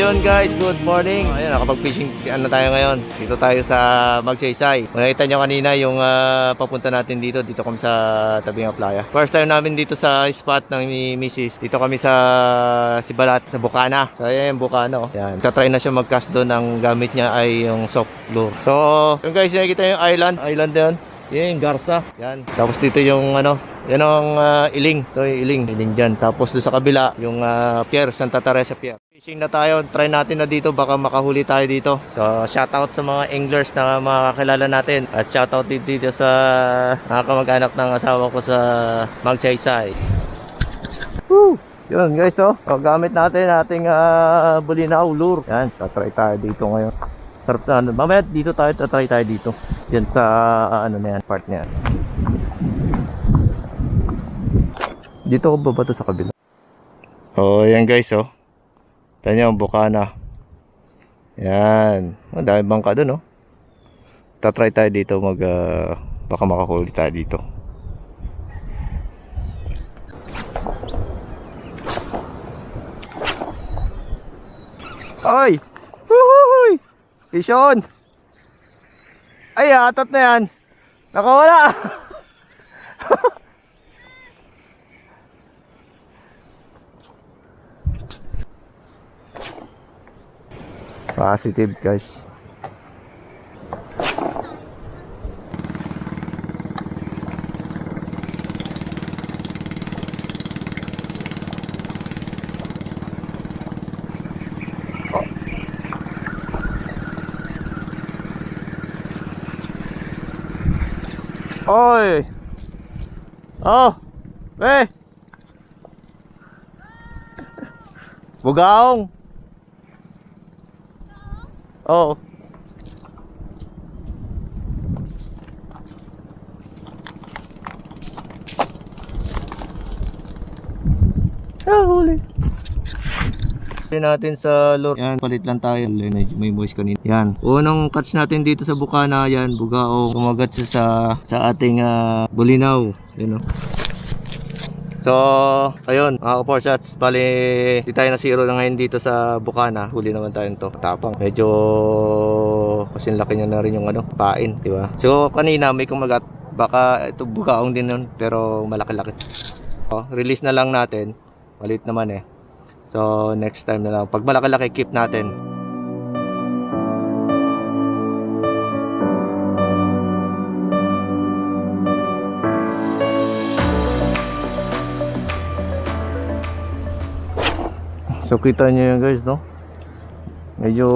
yun guys, good morning. Ayun, nakapag-fishing ano tayo ngayon. Dito tayo sa Magsaysay. Nakita nyo kanina yung papunta natin dito. Dito kami sa tabi ng playa. First time namin dito sa spot ng Mrs. Dito kami sa Sibalat, sa Bukana. So ayan yung Bukana. Yan. Katry na siya mag-cast doon. Ang gamit niya ay yung soft lure. So yung guys, nakikita yung island. Island na yun. Yan yung Garza. Yan. Tapos dito yung ano, yan ang Iling. Ito yung Iling dyan. Tapos doon sa kabila, yung Pier, Santa Teresa Pier. Fishing na tayo. Try natin na dito. Baka makahuli tayo dito. So, shoutout sa mga anglers na makakilala natin. At shoutout dito sa nakakamag-anak ng asawa ko sa Magsaysay. Woo! Yun guys, oh. Gamit natin ating bulinaw lure. Yan. Tatry tayo dito ngayon. Sarap na ano. Mamaya dito tayo. Tatry tayo dito. Yan sa ano na yan. Part niya. Dito ko babato sa kabila. Oh, yan guys, oh. Tanya ang Bukana. Yan. Oh, dahil bangka doon, oh. Tatry tayo dito baka makahuli tayo dito. Ay! Huhuy! Ison! Ay, atat na yan. Nakawala. Positive guys. Oy. Oh. Eh. Bugaong. Oh. Huli. Natin sa lure. Yan, palit lang tayo. May voice kanina. Yan. Unang catch natin dito sa Bukana, yan, bugaong. Kumagat siya sa ating bulinaw. Yan, oh. So, ayun, mga ka-4 shots. Bali, di tayo na zero na ngayon dito sa Bukana. Huli naman tayo nito. Tapang. Medyo kasi laki niya na rin yung ano, pain, di ba? So, kanina may kumagat. Baka ito bugaong din nun, pero malaki-laki. So, release na lang natin. Malit naman eh. So, next time na lang. Pag malaki-laki, keep natin. So, kita nyo yan guys, no? Medyo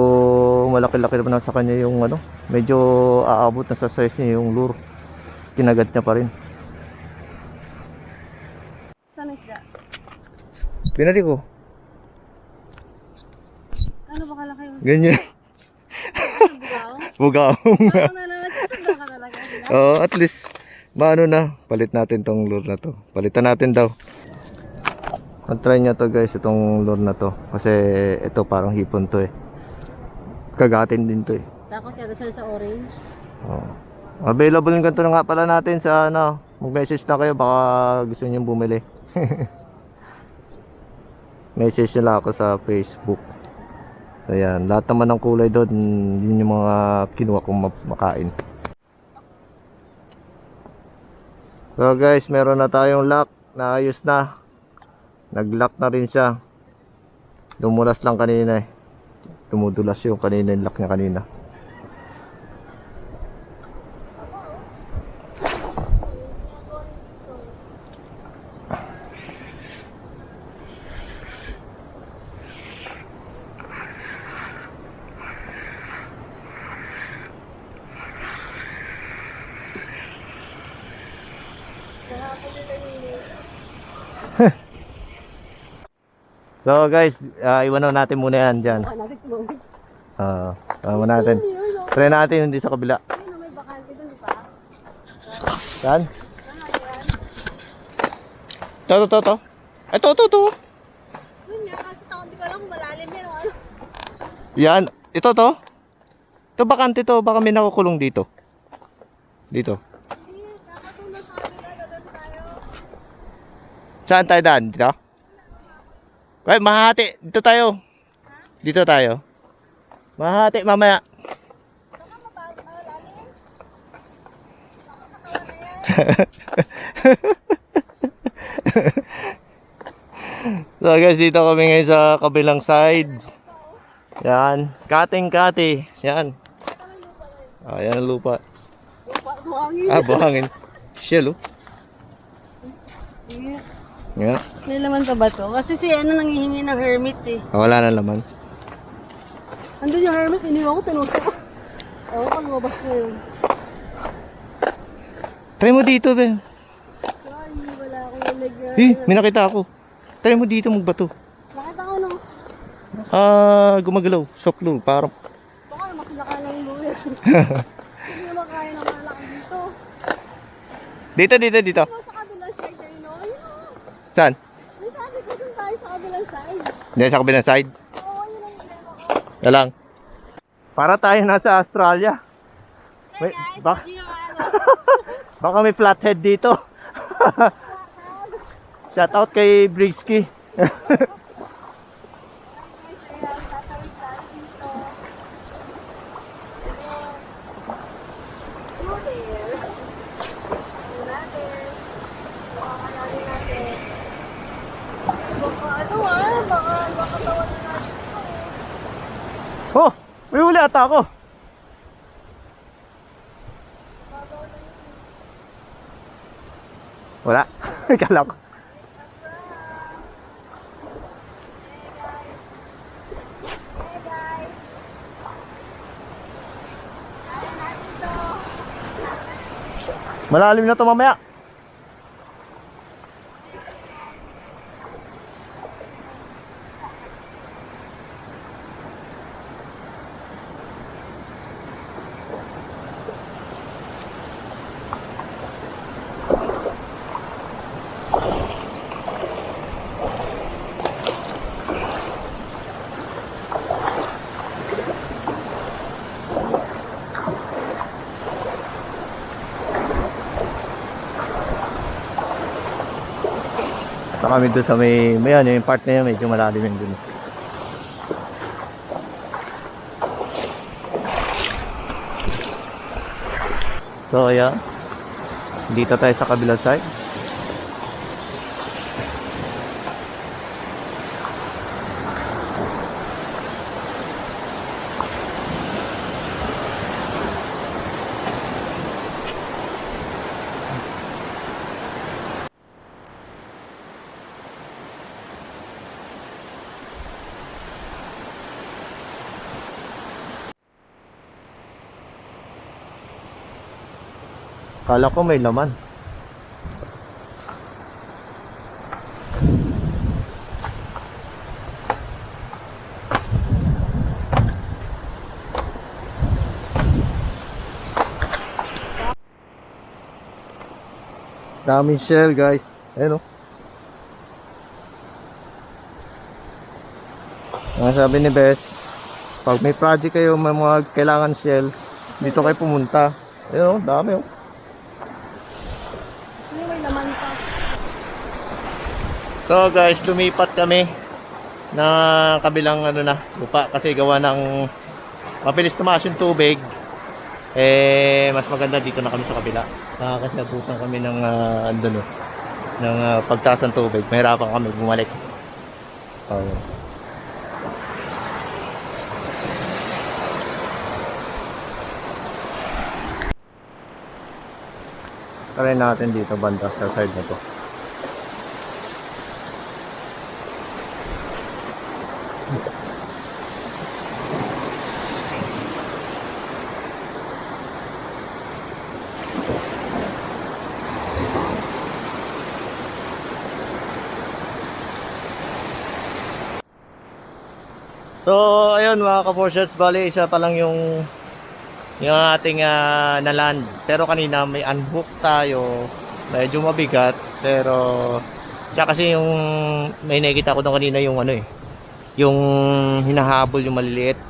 malaki-laki naman sa kanya yung ano. Medyo aabot na sa size niya yung lure. Kinagat niya pa rin. Saan isda? Pinali ko. Ano ba kalaki yung Ganyan. bugaong? Bugaong. Parang nanangasasunda ka talaga. Oo, at least maano na. Palit natin tong lure na to. Palitan natin daw. Try nyo to guys, itong lure na to. Kasi ito parang hipon to eh. Kagatin din to eh. Takot ka sa orange. Oh. Available yung ganito na nga pala natin sa ano. Mag-message na kayo, baka gusto nyo bumili. Message nila ako sa Facebook. Ayan, lahat naman ng kulay doon, yun yung mga kinuha kong makain. So guys, meron na tayong lock na ayos na. Nag-lock na rin siya. Dumulas lang kanina eh. Tumudulas yung kanina, yung lock niya kanina. So guys, iwanan natin muna yan dyan. Iwanan natin. Try natin hindi sa kabila. May bakante doon, di ba? Saan? Ito. Ito. Yun nga, kasi takot di ko alam kung malalim yan o ano. Yan. Ito to. Ito bakante to. Baka may nakukulong dito. Dito. Hindi, kakatulong sa amin na doon tayo. Saan tayo daan? Dito? Ay, mahati. Dito tayo. Dito tayo. Mahati mamaya. Baka malalim. Baka na yan. So guys, dito kami ngayon sa kabilang side. Yan. Kating-kati. Yan. Yan ang lupa. Buhangin. Buhangin. Shell, oh. Yan. May laman pa ba to? Kasi si ano nanghihingi ng hermit eh. Wala na laman. Andun yung hermit, iniwan ko, tinusok ko. Oo, pag lumabas na yun. Try mo dito, be. Sorry, wala akong leg na. May nakita ako. Try mo dito magbato. Nakita ko no? Gumagalaw. Soklo. Parang. Baka mas laka ng luya. Hindi naman kaya ng malaki dito. Dito. Ano sa kabilang side tayo, no? Yun o. Saan? May sabi ko dun tayo sa kabilang side. Hindi, sa kabilang side. Oo, yun ang ilema ko. Yan lang. Para tayo nasa Australia. Hey Wait, guys, bak- hindi yung ano. Baka may flathead dito. Shout out kay Brisky. Guys, ayan, tatawid tayo dito. Go there. Ano natin? Makakalanin natin. Baka tawanan natin ito. Oh, may huli ata ako. Babaw na yun. Wala. Kala ko. Hey guys. Kaya natin to. Malalim na to mamaya. Ito kami doon sa may ano, yung part na yun, medyo malalim yun dun. So ayan, dito tayo sa kabilang side. Kala ko may laman. Daming shell, guys. Ayun, oh. Ang sabi ni Bes, pag may project kayo, may mga kailangan shell, dito kayo pumunta. Ayun, oh, dami, oh. Hindi, may laman pa. So guys, lumipat kami na kabilang ano na lupa kasi gawa ng mabilis tumaas yung tubig. Mas maganda dito na kami sa kabila. Kasi nabutan kami ng andun, oh, ng pagtaas ng tubig. Mahirapan kami bumalik. Try natin dito banda sa side na to. So ayun mga ka-4shots, bali isa pa lang yung ating na-land. Pero kanina may unhook tayo, medyo mabigat, pero siya kasi yung may nakita ko doon kanina yung ano yung hinahabol yung maliliit.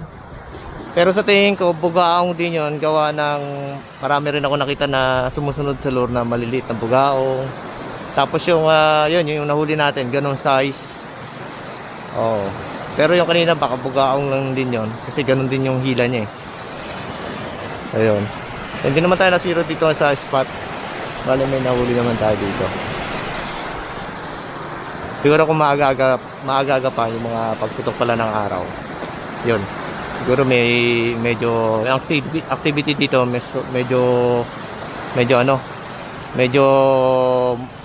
Pero sa tingin ko bugaong din yun, gawa ng marami rin ako nakita na sumusunod sa lure na maliliit na bugaong. Tapos yung yun yung nahuli natin, ganong size. Oh. Pero yung kanina baka bugaong lang din yon kasi ganun din yung hila niya eh. Ayun. Hindi naman tayo nasiro dito sa spot. Bale may nahuli naman tayo dito. Siguro kung maaga pa yung mga pagputok pala ng araw. Yun. Siguro may medyo activity dito medyo ano, medyo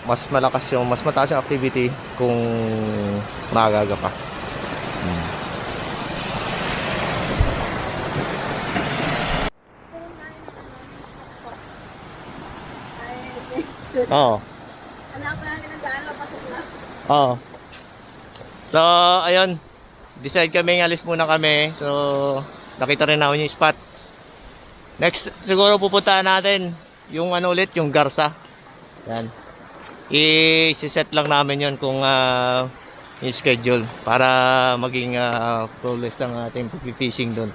mas malakas yung mas mataas yung activity kung maaga pa. Oo. Anak natin ang daan, mapasok na. Oo. So, ayun. Decide kami, alis muna kami. So, nakita rin namin yung spot. Next, siguro pupuntahan natin yung ano ulit, yung Garza. Yan. I-set lang namin yon kung yung schedule para maging flawless ang ating pag-fishing doon.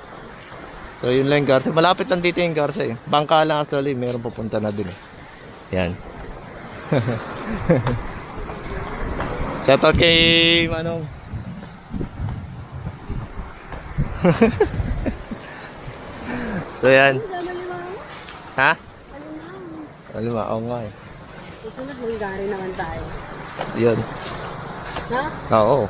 So, yun lang yung Garza. Malapit lang dito yung Garza eh. Bangka lang actually, mayroon pupunta na dun eh. Yan. Shoutout kay Manong. So yan. Ha? Alima, oo nga eh. Susunod, manggari naman tayo. Yun. Ha? Oo.